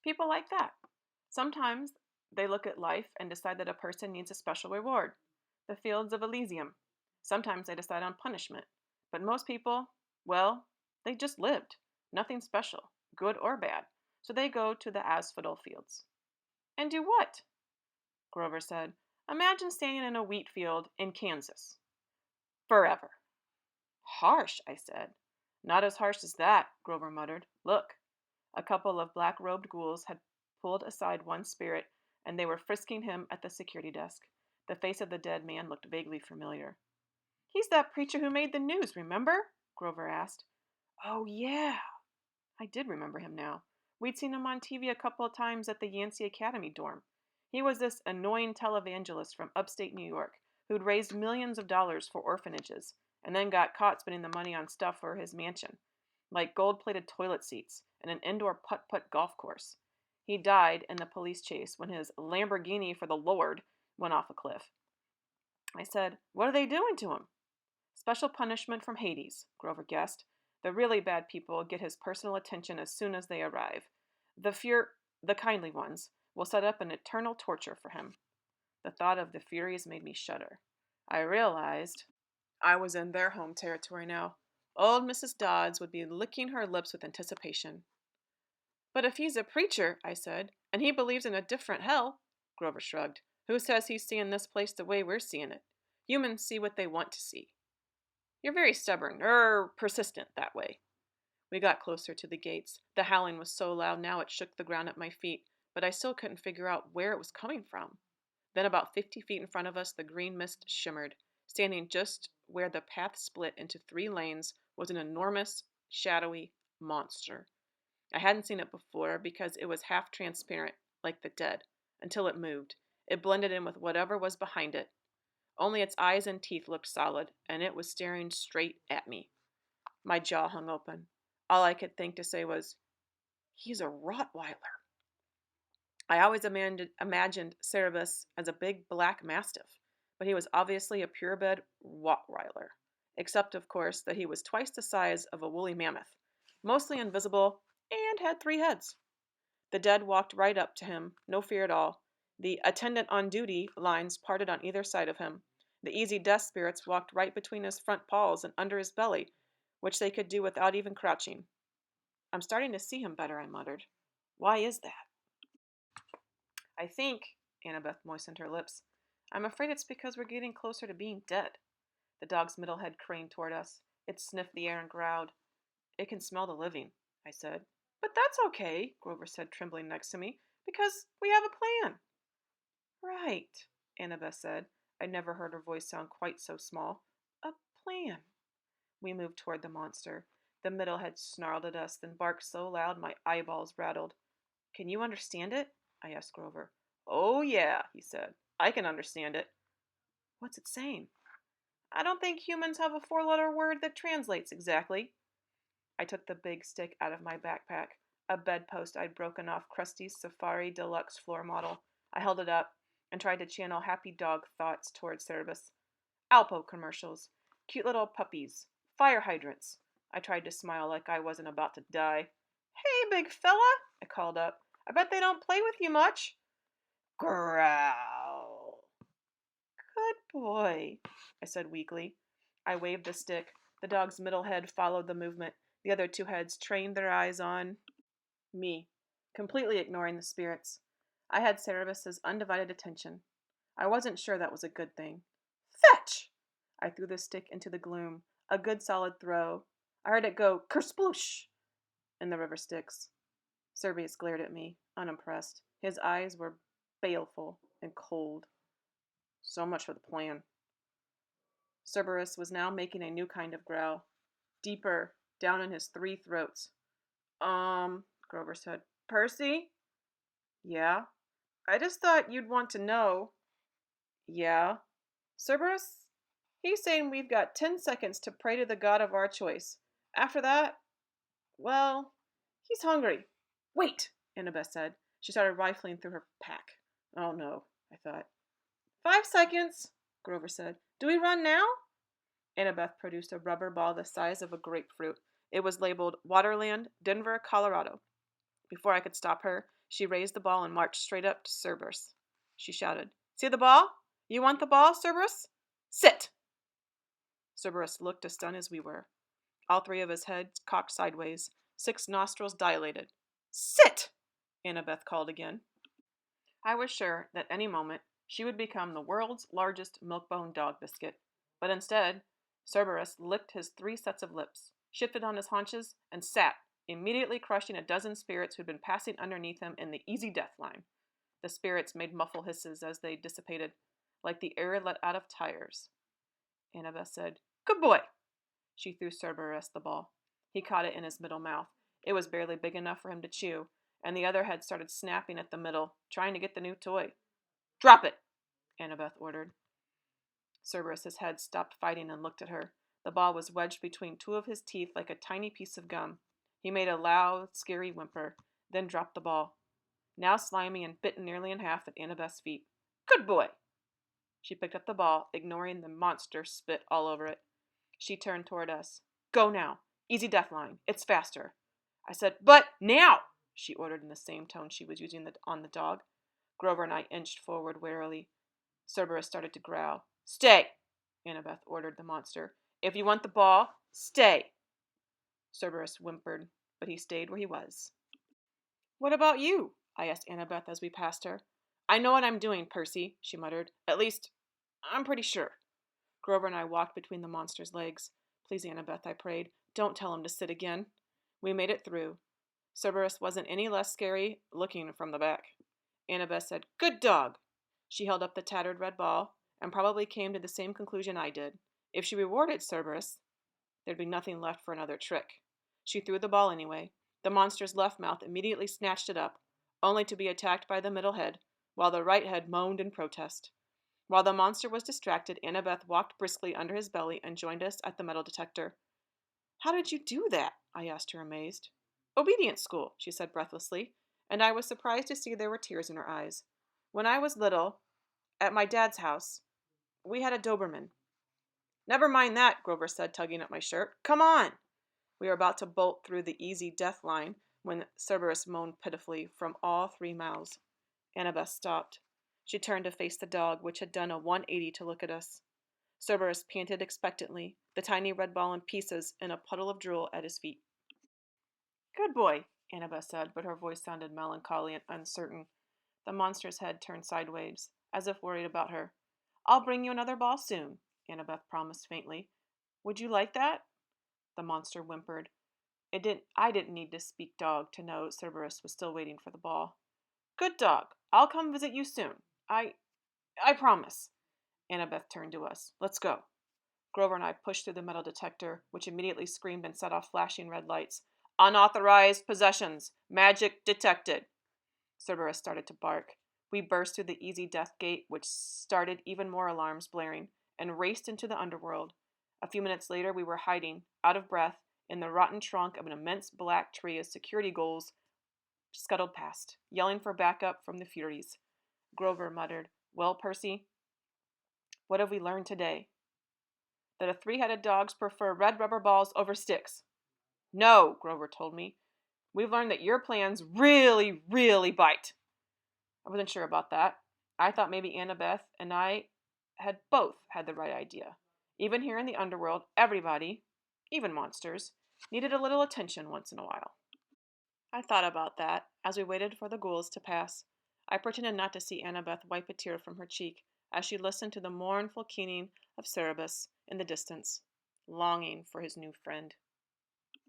People like that. Sometimes they look at life and decide that a person needs a special reward. The fields of Elysium. Sometimes they decide on punishment. But most people, well, they just lived. Nothing special, good or bad. So they go to the asphodel fields. And do what? Grover said. Imagine standing in a wheat field in Kansas. Forever. Harsh, I said. Not as harsh as that, Grover muttered. Look. A couple of black-robed ghouls had pulled aside one spirit, and they were frisking him at the security desk. The face of the dead man looked vaguely familiar. He's that preacher who made the news, remember? Grover asked. Oh, yeah. I did remember him now. We'd seen him on TV a couple of times at the Yancey Academy dorm. He was this annoying televangelist from upstate New York who'd raised millions of dollars for orphanages and then got caught spending the money on stuff for his mansion, like gold-plated toilet seats and an indoor putt-putt golf course. He died in the police chase when his Lamborghini for the Lord went off a cliff. I said, what are they doing to him? Special punishment from Hades, Grover guessed. The really bad people get his personal attention as soon as they arrive. The kindly ones will set up an eternal torture for him. The thought of the Furies made me shudder. I realized I was in their home territory now. Old Mrs. Dodds would be licking her lips with anticipation. But if he's a preacher, I said, and he believes in a different hell, Grover shrugged. Who says he's seeing this place the way we're seeing it? Humans see what they want to see. You're very stubborn, persistent that way. We got closer to the gates. The howling was so loud now it shook the ground at my feet, but I still couldn't figure out where it was coming from. Then about 50 feet in front of us, the green mist shimmered. Standing just where the path split into 3 lanes was an enormous, shadowy monster. I hadn't seen it before because it was half transparent, like the dead, until it moved. It blended in with whatever was behind it. Only its eyes and teeth looked solid, and it was staring straight at me. My jaw hung open. All I could think to say was, he's a Rottweiler. I always imagined Cerebus as a big black mastiff, but he was obviously a purebred Rottweiler, except, of course, that he was twice the size of a woolly mammoth, mostly invisible, and had 3 heads. The dead walked right up to him, no fear at all. The attendant on duty lines parted on either side of him. The easy death spirits walked right between his front paws and under his belly, which they could do without even crouching. I'm starting to see him better, I muttered. Why is that? I think, Annabeth moistened her lips, I'm afraid it's because we're getting closer to being dead. The dog's middle head craned toward us. It sniffed the air and growled. It can smell the living, I said. But that's okay, Grover said, trembling next to me, because we have a plan. Right, Annabeth said. I'd never heard her voice sound quite so small. A plan. We moved toward the monster. The middle head snarled at us, then barked so loud my eyeballs rattled. Can you understand it? I asked Grover. Oh, yeah, he said. I can understand it. What's it saying? I don't think humans have a 4-letter word that translates exactly. I took the big stick out of my backpack, a bedpost I'd broken off Krusty's Safari Deluxe floor model. I held it up and tried to channel happy dog thoughts towards Cerebus. Alpo commercials, cute little puppies, fire hydrants. I tried to smile like I wasn't about to die. Hey, big fella, I called up. I bet they don't play with you much. Growl. Good boy, I said weakly. I waved the stick. The dog's middle head followed the movement. The other 2 heads trained their eyes on me, completely ignoring the spirits. I had Cerebus's undivided attention. I wasn't sure that was a good thing. Fetch! I threw the stick into the gloom. A good solid throw. I heard it go kersploosh in the river Styx. Cerberus glared at me, unimpressed. His eyes were baleful and cold. So much for the plan. Cerberus was now making a new kind of growl, deeper, down in his 3 throats. Grover said. Percy? Yeah? I just thought you'd want to know. Yeah? Cerberus? He's saying we've got 10 seconds to pray to the god of our choice. After that, well, he's hungry. Wait, Annabeth said. She started rifling through her pack. Oh no, I thought. 5 seconds, Grover said. Do we run now? Annabeth produced a rubber ball the size of a grapefruit. It was labeled Waterland, Denver, Colorado. Before I could stop her, she raised the ball and marched straight up to Cerberus. She shouted, "See the ball? You want the ball, Cerberus? Sit!" Cerberus looked as stunned as we were. All three of his heads cocked sideways, 6 nostrils dilated. "Sit!" Annabeth called again. I was sure that any moment she would become the world's largest milk-bone dog biscuit. But instead, Cerberus licked his 3 sets of lips, shifted on his haunches, and sat, immediately crushing a dozen spirits who'd been passing underneath him in the easy death line. The spirits made muffled hisses as they dissipated, like the air let out of tires. Annabeth said, "Good boy." She threw Cerberus the ball. He caught it in his middle mouth. It was barely big enough for him to chew, and the other head started snapping at the middle, trying to get the new toy. "Drop it," Annabeth ordered. Cerberus's head stopped fighting and looked at her. The ball was wedged between 2 of his teeth like a tiny piece of gum. He made a loud, scary whimper, then dropped the ball, now slimy and bitten nearly in half at Annabeth's feet. "Good boy." She picked up the ball, ignoring the monster spit all over it. She turned toward us. "Go now. Easy death line. It's faster." I said, "But now," she ordered in the same tone she was using on the dog. Grover and I inched forward warily. Cerberus started to growl. "Stay," Annabeth ordered the monster. "If you want the ball, stay." Cerberus whimpered, but he stayed where he was. "What about you?" I asked Annabeth as we passed her. "I know what I'm doing, Percy," she muttered. "At least, I'm pretty sure." Grover and I walked between the monster's legs. "Please, Annabeth," I prayed, "don't tell him to sit again." We made it through. Cerberus wasn't any less scary looking from the back. Annabeth said, "Good dog." She held up the tattered red ball, and probably came to the same conclusion I did. If she rewarded Cerberus, there'd be nothing left for another trick. She threw the ball anyway. The monster's left mouth immediately snatched it up, only to be attacked by the middle head, while the right head moaned in protest. While the monster was distracted, Annabeth walked briskly under his belly and joined us at the metal detector. "How did you do that?" I asked her, amazed. "Obedience school," she said breathlessly, and I was surprised to see there were tears in her eyes. "When I was little, at my dad's house, we had a Doberman." "Never mind that," Grover said, tugging at my shirt. "Come on." We were about to bolt through the easy death line when Cerberus moaned pitifully from all 3 mouths. Annabeth stopped. She turned to face the dog, which had done a 180 to look at us. Cerberus panted expectantly, the tiny red ball in pieces in a puddle of drool at his feet. "Good boy," Annabeth said, but her voice sounded melancholy and uncertain. The monster's head turned sideways, as if worried about her. "I'll bring you another ball soon," Annabeth promised faintly. "Would you like that?" The monster whimpered. I didn't need to speak dog to know Cerberus was still waiting for the ball. "Good dog. I'll come visit you soon. I promise." Annabeth turned to us. "Let's go." Grover and I pushed through the metal detector, which immediately screamed and set off flashing red lights. "Unauthorized possessions. Magic detected." Cerberus started to bark. We burst through the easy death gate, which started even more alarms blaring, and raced into the underworld. A few minutes later, we were hiding, out of breath, in the rotten trunk of an immense black tree as security ghouls scuttled past, yelling for backup from the Furies. Grover muttered, "Well, Percy, what have we learned today?" "That a 3-headed dogs prefer red rubber balls over sticks." "No," Grover told me. "We've learned that your plans really, really bite." I wasn't sure about that. I thought maybe Annabeth and I had both had the right idea. Even here in the underworld, everybody, even monsters, needed a little attention once in a while. I thought about that as we waited for the ghouls to pass. I pretended not to see Annabeth wipe a tear from her cheek as she listened to the mournful keening of Cerberus in the distance, longing for his new friend.